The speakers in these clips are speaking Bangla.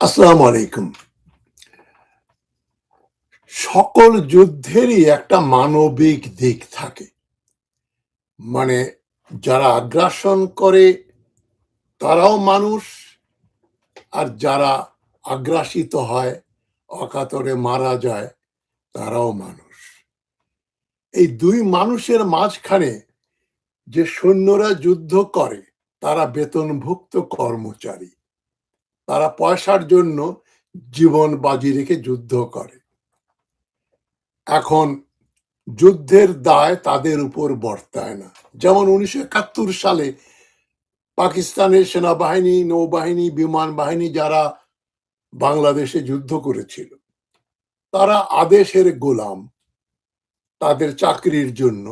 আসসালামু আলাইকুম। সকল যুদ্ধেরই একটা মানবিক দিক থাকে। মানে যারা আগ্রাসন করে তারাও মানুষ, আর যারা আগ্রাসিত হয়, অকাতরে মারা যায় তারাও মানুষ। এই ২ মানুষের মাঝখানে যে সৈন্যরা যুদ্ধ করে তারা বেতনভুক্ত কর্মচারী। তারা পয়সার জন্য জীবন বাজি রেখে যুদ্ধ করে। এখন যুদ্ধের দায় তাদের উপর বর্তায় না। যেমন ১৯৭১ সালে পাকিস্তানের সেনাবাহিনী, নৌবাহিনী, বিমান বাহিনী যারা বাংলাদেশে যুদ্ধ করেছিল, তারা আদেশের গোলাম। তাদের চাকরির জন্য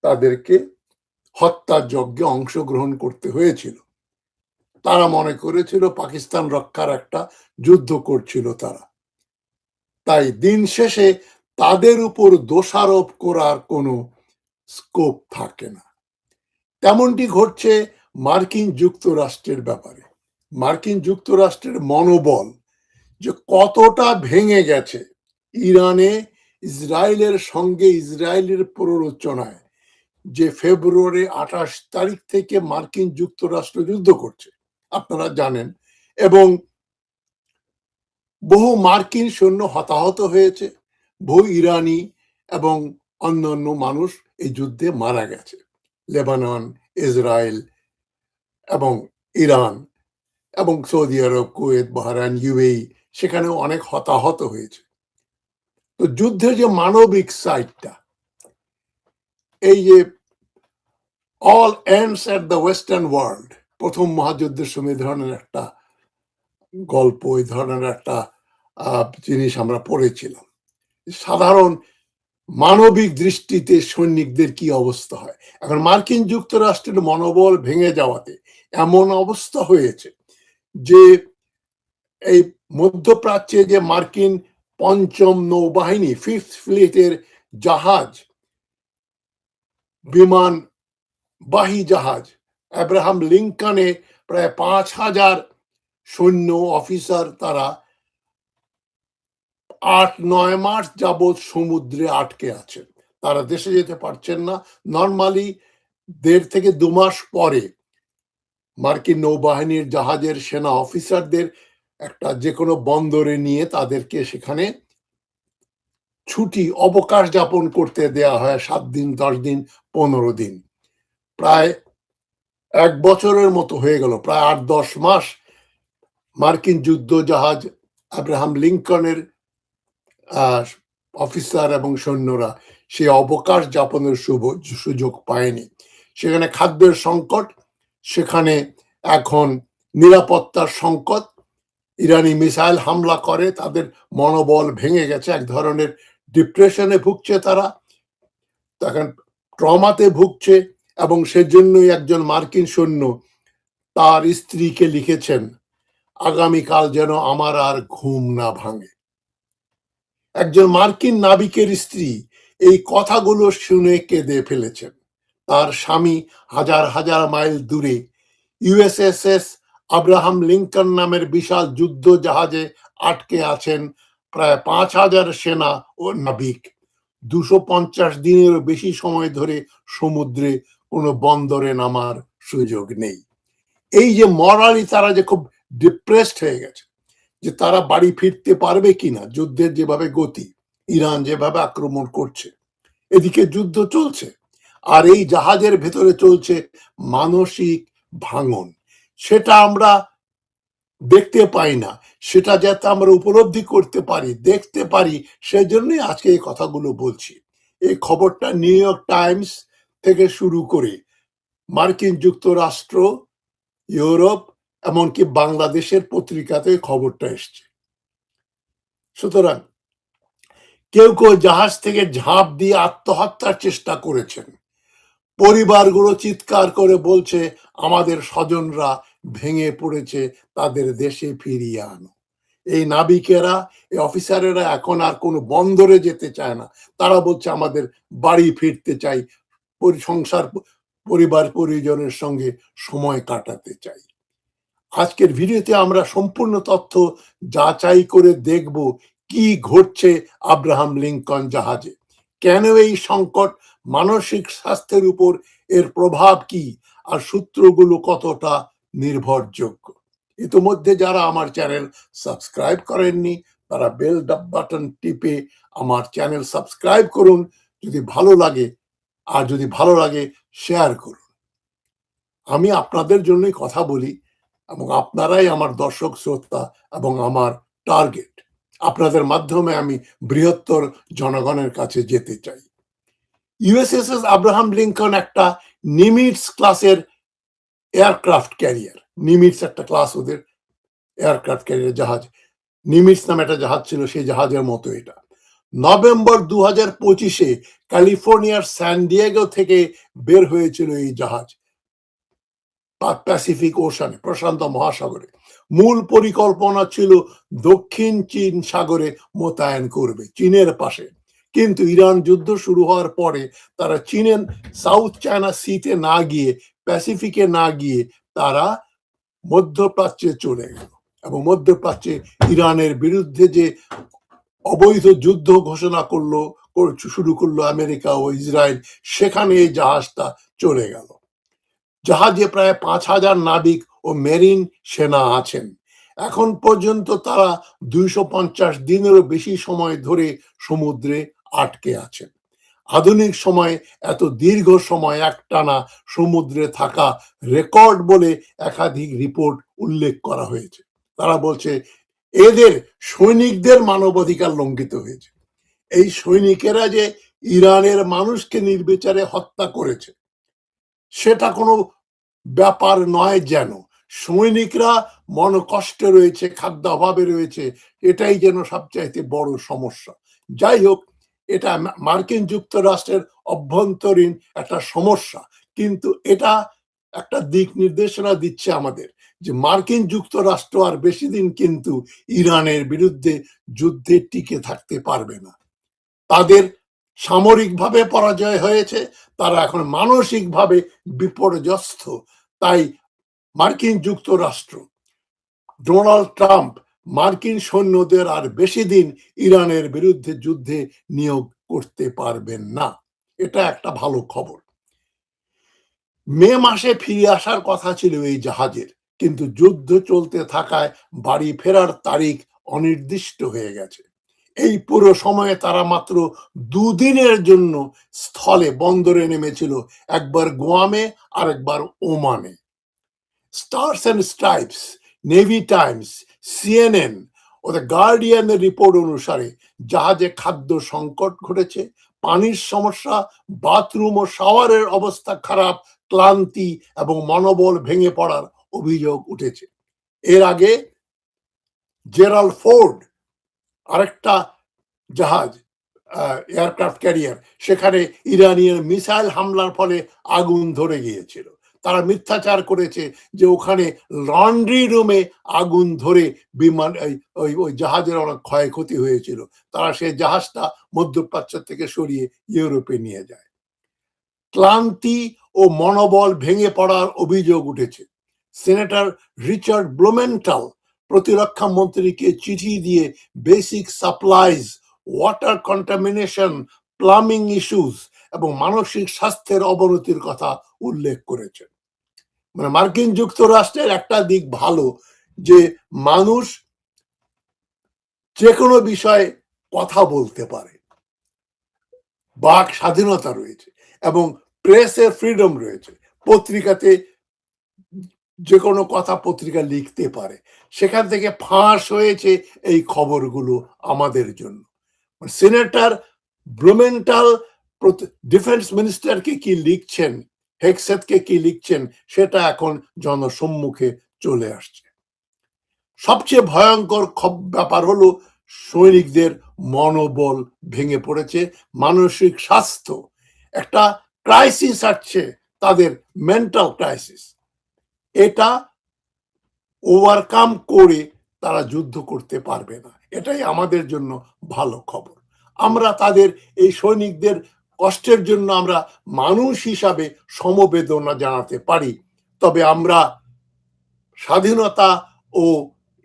তাদেরকে হত্যাযজ্ঞে অংশগ্রহণ করতে হয়েছিল। তারা মনে করেছিল পাকিস্তান রক্ষার একটা যুদ্ধ করছিল তারা। তাই দিন শেষে তাদের উপর দোষারোপ করার কোনো স্কোপ থাকে না। তেমনটি ঘটছে মার্কিন যুক্তরাষ্ট্রের ব্যাপারে। মার্কিন যুক্তরাষ্ট্রের মনোবল যে কতটা ভেঙে গেছে ইরানে ইসরায়েলের সঙ্গে ইসরায়েলের প্ররোচনায়, যে ফেব্রুয়ারি ২৮ তারিখ থেকে মার্কিন যুক্তরাষ্ট্র যুদ্ধ করছে আপনারা জানেন, এবং বহু মার্কিন সৈন্য হতাহত হয়েছে, বহু ইরানি এবং অন্যান্য মানুষ এই যুদ্ধে মারা গেছে। লেবানন, ইসরায়েল এবং ইরান এবং সৌদি আরব, কুয়েত, বাহরাইন, ইউএই সেখানেও অনেক হতাহত হয়েছে। তো যুদ্ধের যে মানবিক সাইডটা, এই যে all ends at the western world, প্রথম মহাযুদ্ধের সময় এই ধরনের একটা গল্প, এই ধরনের একটা জিনিস আমরা পড়েছিলাম। সাধারণ মানবিক দৃষ্টিতে সৈনিকদের কি অবস্থা হয়। এখন মার্কিন যুক্তরাষ্ট্রের মনোবল ভেঙে যাওয়াতে এমন অবস্থা হয়েছে যে এই মধ্যপ্রাচ্যে যে মার্কিন পঞ্চম নৌবাহিনী, ফিফথ ফ্লিটের জাহাজ, বিমান বাহী জাহাজ আব্রাহাম লিঙ্কনে প্রায় ৫,০০০ সৈন্য অফিসার তারা ৮-৯ মাস যাবৎ সমুদ্রে আটকে আছেন। তারা দেশে যেতে পারছেন না। নরমালি ১.৫ থেকে ২ মাস পরে মার্কিন নৌবাহিনীর জাহাজের সেনা অফিসারদের একটা যেকোনো বন্দরে নিয়ে তাদেরকে সেখানে ছুটি, অবকাশ যাপন করতে দেয়া হয় ৭ দিন, ১০ দিন, ১৫ দিন। প্রায় ১ বছরের মতো হয়ে গেল, প্রায় ৮-১০ মাস মার্কিন যুদ্ধ জাহাজ আব্রাহাম লিঙ্কনের অফিসার এবং সৈন্যরা সে অবকাশ যাপনের সুযোগ পায়নি। সেখানে খাদ্যের সংকট, সেখানে এখন নিরাপত্তার সংকট। ইরানি মিসাইল হামলা করে, তাদের মনোবল ভেঙে গেছে, এক ধরনের ডিপ্রেশনে ভুগছে তারা, তখন ট্রমাতে ভুগছে, এবং সেজন্যই একজন মার্কিন সৈন্য তার স্ত্রীকে লিখেছেন, আগামীকাল যেন আমার আর ঘুম না ভাঙে। একজন মার্কিন নাবিকের স্ত্রী এই কথাগুলো শুনে কেঁদে ফেলেছেন। তার স্বামী হাজার হাজার মাইল দূরে ইউএসএস আব্রাহাম লিঙ্কন নামের বিশাল যুদ্ধ জাহাজে আটকে আছেন, প্রায় ৫,০০০ সেনা ও নাবিক। ২৫০ দিনেরও বেশি সময় ধরে সমুদ্রে কোনো বন্দরে নামার সুযোগ নেই। এই যে মরালি তারা যে খুব ডিপ্রেসড হয়ে গেছে, যে তারা বাড়ি ফিরতে পারবে কিনা, যুদ্ধের যেভাবে গতি, ইরান যেভাবে আক্রমণ করছে, এদিকে যুদ্ধ চলছে, আর এই জাহাজের ভেতরে চলছে মানসিক ভাঙন। সেটা আমরা দেখতে পাই না, সেটা যাতে আমরা উপলব্ধি করতে পারি, দেখতে পারি, সেজন্যই আজকে এই কথাগুলো বলছি। এই খবরটা নিউ ইয়র্ক টাইমস থেকে শুরু করে মার্কিন যুক্তরাষ্ট্র, ইউরোপ, এমনকি বাংলাদেশের পত্রিকাতে খবরটা এসছে। সুতরাং কেউ কেউ জাহাজ থেকে ঝাঁপ দিয়ে আত্মহত্যার চেষ্টা করেছেন। পরিবারগুলো চিৎকার করে বলছে, আমাদের স্বজনরা ভেঙে পড়েছে, তাদের দেশে ফিরিয়ে আনো। এই নাবিকেরা, এই অফিসারেরা এখন আর কোনো বন্দরে যেতে চায় না। তারা বলছে, আমাদের বাড়ি ফিরতে চাই, সংসার, পরিবার পরিজনের সঙ্গে সময় কাটাতে চাই। আজকের ভিডিওতে আমরা সম্পূর্ণ তথ্য যাচাই করে দেখব কি ঘটছে আব্রাহাম লিঙ্কন জাহাজে, কেন এই সংকট, মানসিক স্বাস্থ্যের উপর এর প্রভাব কি, আর সূত্রগুলো কতটা নির্ভরযোগ্য। ইতিমধ্যে যারা আমার চ্যানেল সাবস্ক্রাইব করেননি তারা বেল বাটন টিপে আমার চ্যানেল সাবস্ক্রাইব করুন যদি ভালো লাগে, আর যদি ভালো লাগে শেয়ার করুন। আমি আপনাদের জন্যই কথা বলি এবং আপনারাই আমার দর্শক শ্রোতা এবং আমার টার্গেট। আপনাদের মাধ্যমে আমি বৃহত্তর জনগণের কাছে যেতে চাই। ইউএসএস আব্রাহাম লিঙ্কন একটা নিমিটস ক্লাসের এয়ারক্রাফট ক্যারিয়ার। নিমিটস একটা ক্লাস, ওদের এয়ারক্রাফট ক্যারিয়ার জাহাজ। নিমিটস নামে একটা জাহাজ ছিল, সেই জাহাজের মতো এটা। নভেম্বর 2025-এ ক্যালিফোর্নিয়ার স্যান ডিয়েগো থেকে বের হয়েছিল এই জাহাজ প্যাসিফিক ওশানে, প্রশান্ত মহাসাগরে। মূল পরিকল্পনা ছিল দক্ষিণ চীন সাগরে মোতায়েন করবে, চীনের পাশে। কিন্তু ইরান যুদ্ধ শুরু হওয়ার পরে তারা চীনের সাউথ চায়না সিতে না গিয়ে, প্যাসিফিকে না গিয়ে তারা মধ্যপ্রাচ্যে চলে গেল এবং মধ্যপ্রাচ্যে ইরানের বিরুদ্ধে যে অবৈধ যুদ্ধ ঘোষণা শুরু করলো আমেরিকা ও ইসরায়েল, সেখানে এই জাহাজটা চলে গেল। জাহাজে প্রায় 5,000 নাবিক ও মেরিন সেনা আছেন। এখন পর্যন্ত তারা 250 দিনেরও বেশি সময় ধরে সমুদ্রে আটকে আছেন। আধুনিক সময়ে এত দীর্ঘ সময় একটানা সমুদ্রে থাকা রেকর্ড বলে একাধিক রিপোর্ট উল্লেখ করা হয়েছে। তারা বলছে এদের সৈনিকদের মানবাধিকার লঙ্ঘিত হয়েছে। এই সৈনিকেরা যে ইরানের মানুষকে নির্বিচারে হত্যা করেছে সেটা কোনো ব্যাপার নয়। যেন সৈনিকরা মনকষ্টে রয়েছে, খাদ্য অভাবে রয়েছে, এটাই যেন সবচাইতে বড় সমস্যা। যাই হোক, এটা মার্কিন যুক্তরাষ্ট্রের অভ্যন্তরীণ একটা সমস্যা, কিন্তু এটা একটা দিক নির্দেশনা দিচ্ছে আমাদের যে মার্কিন যুক্তরাষ্ট্র আর বেশি দিন কিন্তু ইরানের বিরুদ্ধে যুদ্ধে টিকে থাকতে পারবে না। তাদের সামরিকভাবে পরাজয় হয়েছে, তারা এখন মানসিকভাবে বিপর্যস্ত। তাই মার্কিন যুক্তরাষ্ট্র, ডোনাল্ড ট্রাম্প মার্কিন সৈন্যদের আর বেশি দিন ইরানের বিরুদ্ধে যুদ্ধে নিয়োগ করতে পারবেন না। এটা একটা ভালো খবর। মে মাসে ফিরে আসার কথা ছিল এই জাহাজের, কিন্তু যুদ্ধ চলতে থাকায় বাড়ি ফেরার তারিখ অনির্দিষ্ট হয়ে গেছে। এই পুরো সময়ে তারা মাত্র 2 দিনের জন্য স্থলে বন্দরে নেমেছিল, একবার গোয়ামে আর একবার ওমানে। Stars and stripes, navy times, CNN ও দ্য গার্ডিয়ানের রিপোর্ট অনুসারে জাহাজে খাদ্য সংকট ঘটেছে, পানির সমস্যা, বাথরুম ও শাওয়ারের অবস্থা খারাপ, ক্লান্তি এবং মনোবল ভেঙে পড়ার অভিযোগ উঠেছে। এর আগে জেরাল্ড ফোর্ড, আরেকটা জাহাজ এয়ারক্রাফট ক্যারিয়ার, সেখানে ইরানিয়ান মিসাইল হামলার ফলে আগুন ধরে গিয়েছিল। তারা মিথ্যাচার করেছে যে ওখানে লন্ড্রি রুমে আগুন ধরে বিমান ওই জাহাজের অনেক ক্ষয়ক্ষতি হয়েছিল। তারা সেই জাহাজটা মধ্যপ্রাচ্য থেকে সরিয়ে ইউরোপে নিয়ে যায়। ক্লান্তি ও মনোবল ভেঙে পড়ার অভিযোগ উঠেছে। সেনেটর রিচার্ড ব্লুমেন্টাল প্রতিরক্ষা মন্ত্রীকে চিঠি দিয়ে basic supplies, water contamination, plumbing issues এবং মানসিক স্বাস্থ্যের অবনতির কথা উল্লেখ করেছেন। মানে মার্কিন যুক্তরাষ্ট্রের একটা দিক ভালো যে মানুষ যে কোনো বিষয়ে কথা বলতে পারে, বাক স্বাধীনতা রয়েছে এবং প্রেসের ফ্রিডম রয়েছে। পত্রিকাতে যে কোনো কথা পত্রিকা লিখতে পারে। সেখান থেকে ফাঁস হয়েছে এই খবরগুলো আমাদের জন্য। সিনেটর ব্লুমেন্টাল ডিফেন্স মিনিস্টারকে কি লিখছেন, হেগসেথকে কি লিখছেন, সেটা এখন জনসম্মুখে চলে আসছে। সবচেয়ে ভয়ঙ্কর ব্যাপার হলো সৈনিকদের মনোবল ভেঙে পড়েছে, মানসিক স্বাস্থ্য একটা ক্রাইসিস আসছে, তাদের মেন্টাল ক্রাইসিস। এটা ওভারকাম করে তারা যুদ্ধ করতে পারবে না, এটাই আমাদের জন্য ভালো খবর। আমরা তাদের এই সৈনিকদের কষ্টের জন্য আমরা মানুষ হিসাবে সমবেদনা জানাতে পারি, তবে আমরা স্বাধীনতা ও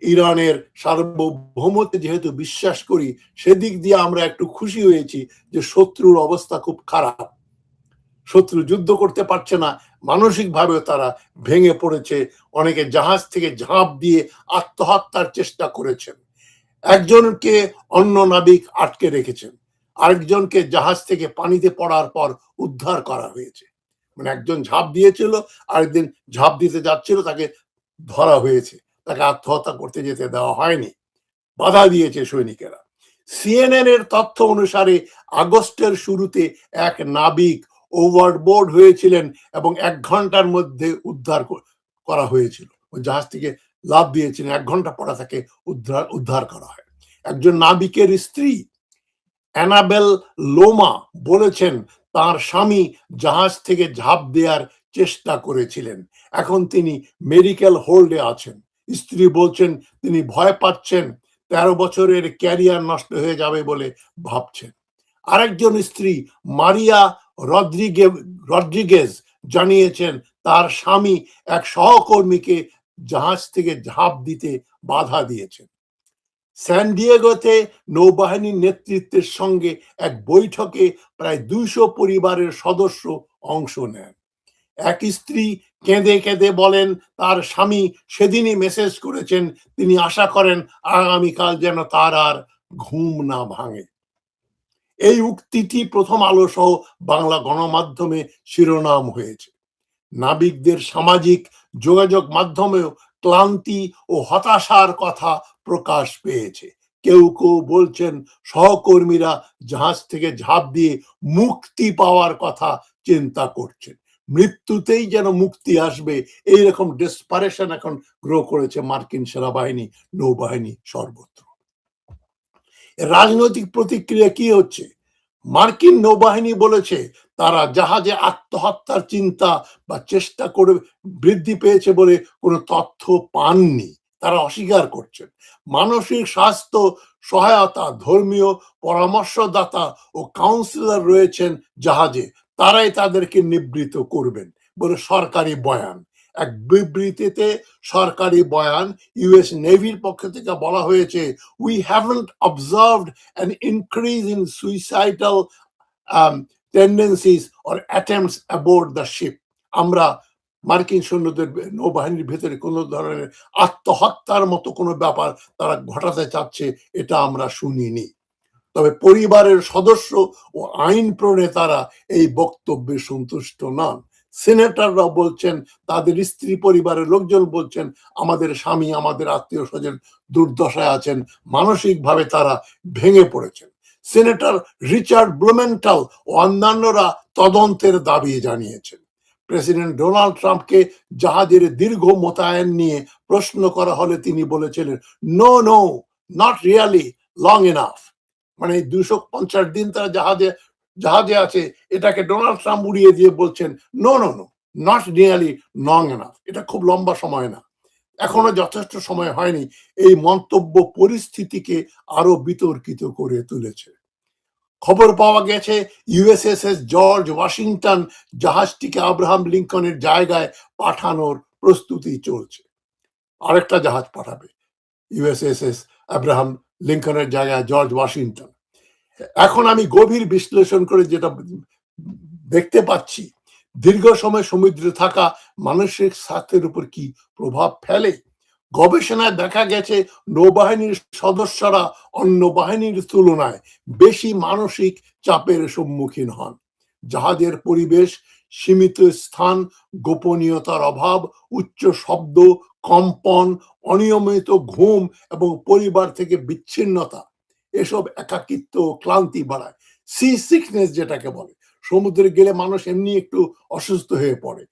ইরানের সার্বভৌমত্বে যেহেতু বিশ্বাস করি, সেদিক দিয়ে আমরা একটু খুশি হয়েছি যে শত্রুর অবস্থা খুব খারাপ। শত্রু যুদ্ধ করতে পারছে না, মানসিকভাবেও তারা ভেঙে পড়েছে। অনেকে জাহাজ থেকে ঝাঁপ দিয়ে আত্মহত্যার চেষ্টা করেছেন। একজনকে অন্য নাবিক আটকে রেখেছেন, আরেকজনকে জাহাজ থেকে পানিতে পড়ার পর উদ্ধার করা হয়েছে। মানে একজন ঝাঁপ দিয়েছিল, আরেকদিন ঝাঁপ দিতে যাচ্ছিল, তাকে ধরা হয়েছে, তাকে আত্মহত্যা করতে যেতে দেওয়া হয়নি, বাধা দিয়েছে সৈনিকেরা। সিএনএন এর তথ্য অনুসারে আগস্টের শুরুতে এক নাবিক ওভারবোর্ড হয়েছিলেন এবং 1 ঘন্টার মধ্যে উদ্ধার করা হয়েছিল। ওই জাহাজ থেকে লাফ দিয়েছিলেন, 1 ঘন্টা পরে তাকে উদ্ধার করা হয়। একজন নাবিকের স্ত্রী অ্যানাবেল লোমা বলেছেন তার স্বামী জাহাজ থেকে ঝাঁপ দেওয়ার চেষ্টা করেছিলেন, এখন তিনি মেডিকেল হোল্ডে আছেন। স্ত্রী বলছেন তিনি ভয় পাচ্ছেন, 13 বছরের ক্যারিয়ার নষ্ট হয়ে যাবে বলে ভাবছেন। আরেকজন স্ত্রী মারিয়া রদ্রিগেজ জানিয়েছেন তার স্বামী এক সহকর্মীকে জাহাজ থেকে ঝাঁপ দিতে বাধা দিয়েছেন। স্যান ডিয়েগোতে নৌবাহিনীর নেতৃত্বের সঙ্গে এক বৈঠকে প্রায় 200 পরিবারের সদস্য অংশ নেন। এক স্ত্রী কেঁদে কেঁদে বলেন তার স্বামী সেদিনই মেসেজ করেছেন তিনি আশা করেন আগামীকাল যেন তার আর ঘুম না ভাঙে। এই উক্তিটি প্রথম আলো সহ বাংলা গণমাধ্যমে শিরোনাম হয়েছে। নাবিকদের সামাজিক যোগাযোগ মাধ্যমেও ক্লান্তি ও হতাশার কথা প্রকাশ পেয়েছে। কেউ কেউ বলছেন সহকর্মীরা জাহাজ থেকে ঝাঁপ দিয়ে মুক্তি পাওয়ার কথা চিন্তা করছেন, মৃত্যুতেই যেন মুক্তি আসবে, এইরকম ডেসপারেশন এখন গ্রো করেছে মার্কিন সেনাবাহিনী, নৌবাহিনী সর্বত্র। রাজনৈতিক প্রতিক্রিয়া কি হচ্ছে? মার্কিন নৌবাহিনী বলেছে তারা জাহাজে আত্মহত্যার চিন্তা বা চেষ্টা করে বৃদ্ধি পেয়েছে বলে কোনো তথ্য পাননি, তারা অস্বীকার করছেন। মানসিক স্বাস্থ্য সহায়তা, ধর্মীয় পরামর্শদাতা ও কাউন্সিলর রয়েছেন জাহাজে, তারাই তাদেরকে নিবৃত্ত করবেন বলে সরকারি বয়ান। এক বিবৃতিতে সরকারি বয়ান ইউএস নেভির পক্ষ থেকে বলা হয়েছে, we haven't observed an increase in suicidal tendencies or attempts aboard the ship. আমরা মার্কিন সৈন্যদের নৌবাহিনীর ভেতরে কোনো ধরনের আত্মহত্যার মতো কোনো ব্যাপার তারা ঘটাতে চাচ্ছে এটা আমরা শুনিনি। তবে পরিবারের সদস্য ও আইন প্রণেতারা এই বক্তব্যে সন্তুষ্ট নন। সিনেটররা বলছেন, তাদের স্ত্রী পরিবারের লোকজন বলছেন আমাদের স্বামী, আমাদের আত্মীয় স্বজন দুর্দশায় আছেন, মানসিকভাবে তারা ভেঙে পড়েছেন। সিনেটর রিচার্ড ব্লুমেন্টাল ও অন্যান্যরা তদন্তের দাবি জানিয়েছেন। প্রেসিডেন্ট ডোনাল্ড ট্রাম্পকে জাহাজের দীর্ঘ মোতায়েন নিয়ে প্রশ্ন করা হলে তিনি বলেছিলেন, no no, not really long enough. মানে 250 দিন তারা জাহাজে আছে, এটাকে ডোনাল্ড ট্রাম্প উড়িয়ে দিয়ে বলছেন no no no, not really long enough, এটা খুব লম্বা সময় না, এখনো যথেষ্ট সময় হয়নি। এই মন্তব্য পরিস্থিতিকে আরো বিতর্কিত করে তুলেছে। খবর পাওয়া গেছে ইউএসএস জর্জ ওয়াশিংটন জাহাজটিকে আব্রাহাম লিঙ্কনের জায়গায় পাঠানোর প্রস্তুতি চলছে। আরেকটা জাহাজ পাঠাবে ইউএসএস আব্রাহাম লিঙ্কনের জায়গায় জর্জ ওয়াশিংটন। এখন আমি গভীর বিশ্লেষণ করে যেটা দেখতে পাচ্ছি, দীর্ঘ সময় সমুদ্রে থাকা মানসিক স্বাস্থ্যের উপর কি প্রভাব ফেলে। গবেষণায় দেখা গেছে নৌবাহিনীর সদস্যরা অন্য বাহিনীর তুলনায় বেশি মানসিক চাপের সম্মুখীন হন। জাহাজের পরিবেশ, সীমিত স্থান, গোপনীয়তার অভাব, উচ্চ শব্দ, কম্পন, অনিয়মিত ঘুম এবং পরিবার থেকে বিচ্ছিন্নতা, এসব একাকিত্ব ও ক্লান্তি বাড়ায়। সি সিকনেস যেটাকে বলে, সমুদ্রে গেলে মানুষ এমনি একটু অসুস্থ হয়ে পড়ে।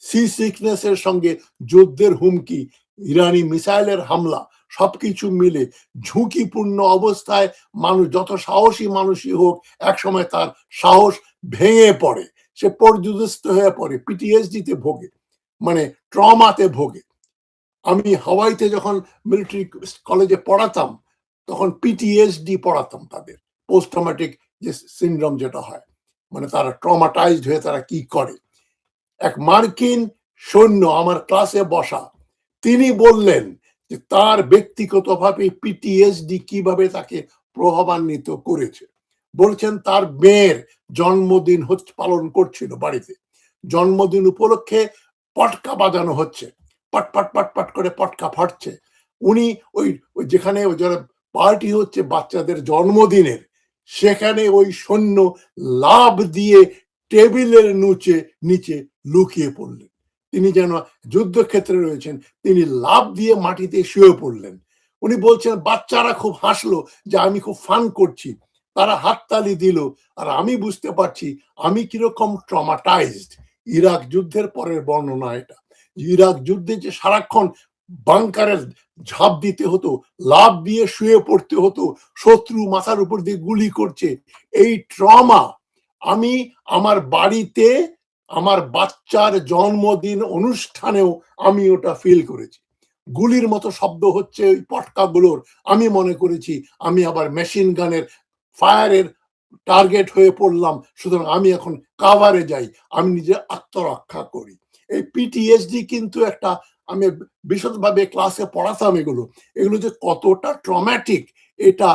সি সিকনেসের সঙ্গে যুদ্ধের হুমকি, ইরানি মিসাইলের হামলা, সবকিছু মিলে ঝুঁকিপূর্ণ অবস্থায় মানুষ যত সাহসী মানুষই হোক, একসময় তার সাহস ভেঙে পড়ে, সে পর্যুদস্ত হয়ে পড়ে, পিটিএসডিতে ভোগে, মানে ট্রমাতে ভোগে। আমি হাওয়াইতে যখন মিলিটারি কলেজে পড়াতাম তখন পিটিএসডি পড়াতাম, তাদের পোস্ট ট্রমাটিক যে সিনড্রোম যেটা হয়, মানে তারা ট্রমাটাইজড হয়ে তারা কি করে। এক মার্কিন সৈন্য আমার ক্লাসে বসা, তিনি বললেন যে তার ব্যক্তিগতভাবে পিটিএসডি কিভাবে তাকে প্রভাবান্বিত করেছে। বলছেন তার মেয়ের জন্মদিন পালন করছিল বাড়িতে, জন্মদিন উপলক্ষে পটকা বাজানো হচ্ছে, পট পট পট পট করে পটকা ফাটছে। উনি ওই যেখানে যারা পার্টি হচ্ছে বাচ্চাদের জন্মদিনের, সেখানে ওই সৈন্য লাফ দিয়ে টেবিলের নিচে লুকিয়ে পড়লেন। তিনি যেন যুদ্ধক্ষেত্রে রয়েছেন, তিনি লাফ দিয়ে মাটিতে শুয়ে পড়লেন। উনি বলছেন বাচ্চারা খুব হাসলো যে আমি খুব ফান করছি, তারা হাততালি দিল, আর আমি বুঝতে পারছি আমি কিরকম ট্রমাটাইজড। ইরাক যুদ্ধের পরের বর্ণনা এটা। ইরাক যুদ্ধে যে সারাক্ষণ বাংকারে ঝাঁপ দিতে হতো, লাফ দিয়ে শুয়ে পড়তে হতো, শত্রু মাথার উপর দিয়ে গুলি করছে, এই ট্রমা আমি আমার বাড়িতে আমার বাচ্চার জন্মদিন অনুষ্ঠানেও আমি ওটা ফিল করেছি। গুলির মতো শব্দ হচ্ছে ওই পটকাগুলোর, আমি মনে করেছি আমি আবার মেশিন গানের ফায়ারের টার্গেট হয়ে পড়লাম, সুতরাং আমি এখন কাভারে যাই, আমি নিজে আত্মরক্ষা করি। এই পিটিএসডি কিন্তু একটা, আমি বিশদভাবে ক্লাসে পড়াতাম এগুলো যে কতটা ট্রমাটিক, এটা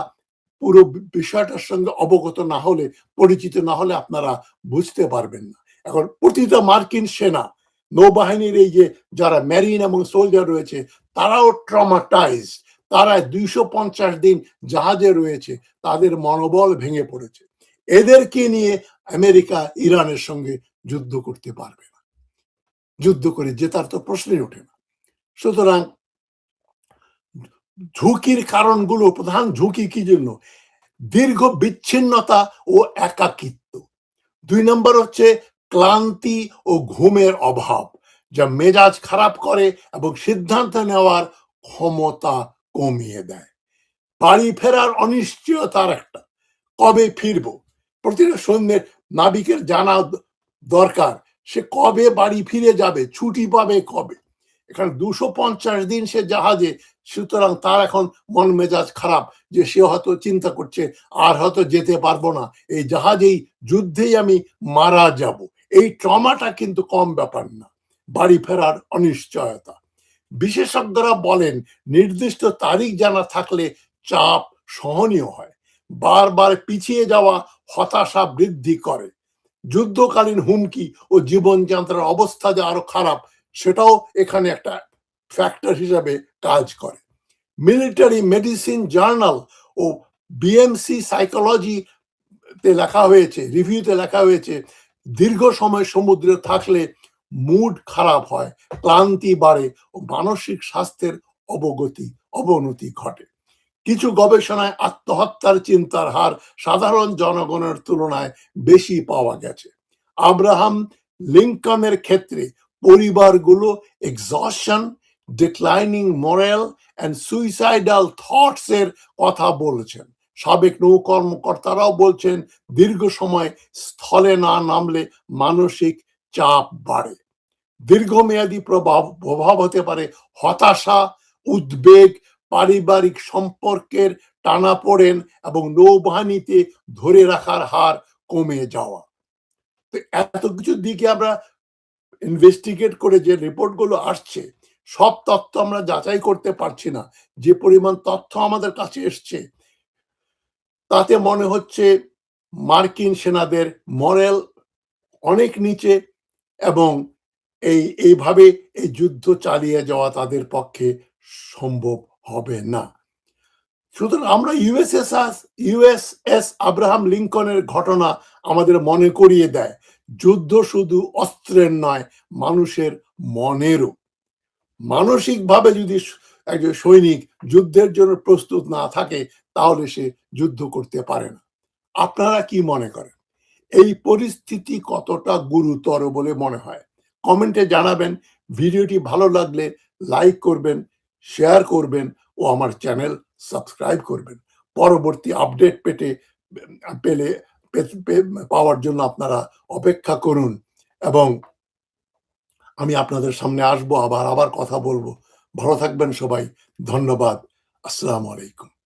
পুরো বিষয়টার সঙ্গে অবগত না হলে, পরিচিত না হলে আপনারা বুঝতে পারবেন না। এখন প্রতিটা মার্কিন সেনা, নৌবাহিনীর এই যে যারা মেরিন এবং সোলজার রয়েছে, তারাও ট্রমাটাইজ, তারা 250 দিন জাহাজে রয়েছে, তাদের মনোবল ভেঙে পড়েছে। এদেরকে নিয়ে আমেরিকা ইরানের সঙ্গে যুদ্ধ করতে পারবে না, যুদ্ধ করে জেতার তো প্রশ্নই ওঠে না। সুতরাং ঝুঁকির কারণগুলো, প্রধান ঝুঁকি কি জন্য? দীর্ঘ বিচ্ছিন্নতা ও একাকিত্ব। 2 নম্বর হচ্ছে ক্লান্তি ও ঘুমের অভাব, যা মেজাজ খারাপ করে এবং সিদ্ধান্ত নেওয়ার ক্ষমতা কমিয়ে দেয়। বাড়ি ফেরার অনিশ্চয়তার একটা, কবে ফিরবো? প্রতিটা সন্ধ্যে নাবিকের জানা দরকার সে কবে বাড়ি ফিরে যাবে, ছুটি পাবে কবে। এখানে 250 দিন সে জাহাজে, সুতরাং তার এখন মন মেজাজ খারাপ যে সে হয়তো চিন্তা করছে আর হয়তো যেতে পারবো না, এই জাহাজেই যুদ্ধেই আমি মারা যাব। এই ট্রমাটা কিন্তু কম ব্যাপার না। বাড়ি ফেরার অনিশ্চয়তা। বিশেষজ্ঞরা বলেন নির্দিষ্ট তারিখ জানা থাকলে চাপ সহনীয় হয়, বারবার পিছিয়ে যাওয়া হতাশা বৃদ্ধি করে। যুদ্ধকালীন হুমকি ও জীবনযাত্রার অবস্থা যে আরো খারাপ, সেটাও এখানে একটা ফ্যাক্টর হিসাবে কাজ করে। মিলিটারি মেডিসিন জার্নাল ও বিএমসি সাইকোলজি তে লেখা হয়েছে, রিভিউতে লেখা হয়েছে, দীর্ঘ সময় সমুদ্রে থাকলে মুড খারাপ হয়, ক্লান্তি বাড়ে ও মানসিক স্বাস্থ্যের অবনতি ঘটে। কিছু গবেষণায় আত্মহত্যার চিন্তার হার সাধারণ জনগণের তুলনায় বেশি পাওয়া গেছে। আব্রাহাম লিঙ্কনের ক্ষেত্রে পরিবারগুলো এক্সশন, declining moral and suicidal thoughts এর কথা বলেছেন। সাবেক নৌ কর্মকর্তারাও বলছেন দীর্ঘ সময় স্থলে না নামলে মানসিক চাপ বাড়ে। দীর্ঘমেয়াদী প্রভাব হতে পারে হতাশা, উদ্বেগ, পারিবারিক সম্পর্কের টানাপোড়েন এবং নৌবাহিনীতে ধরে রাখার হার কমে যাওয়া। তো এত কিছু দিকে আমরা ইনভেস্টিগেট করে যে রিপোর্টগুলো আসছে, সব তথ্য আমরা যাচাই করতে পারছি না। যে পরিমাণ তথ্য আমাদের কাছে এসছে, তাতে মনে হচ্ছে মার্কিন সেনাদের মরাল অনেক নিচে এবং এইভাবে এই যুদ্ধ চালিয়ে যাওয়া তাদের পক্ষে সম্ভব হবে না। সুতরাং আমরা ইউএসএস আব্রাহাম লিঙ্কনের ঘটনা আমাদের মনে করিয়ে দেয় যুদ্ধ শুধু অস্ত্রের নয়, মানুষের মনেরও। মানসিকভাবে যদি একজন সৈনিক যুদ্ধের জন্য প্রস্তুত না থাকে, তাহলে সে যুদ্ধ করতে পারে না। আপনারা কি মনে করেন এই পরিস্থিতি কতটা গুরুতর বলে মনে হয়? কমেন্টে জানাবেন। ভিডিওটি ভালো লাগলে লাইক করবেন, শেয়ার করবেন ও আমার চ্যানেল সাবস্ক্রাইব করবেন। পরবর্তী আপডেট পাওয়ার জন্য আপনারা অপেক্ষা করুন এবং আমি আপনাদের সামনে আসবো, আবার কথা বলবো। ভালো থাকবেন সবাই। ধন্যবাদ। আসসালামু আলাইকুম।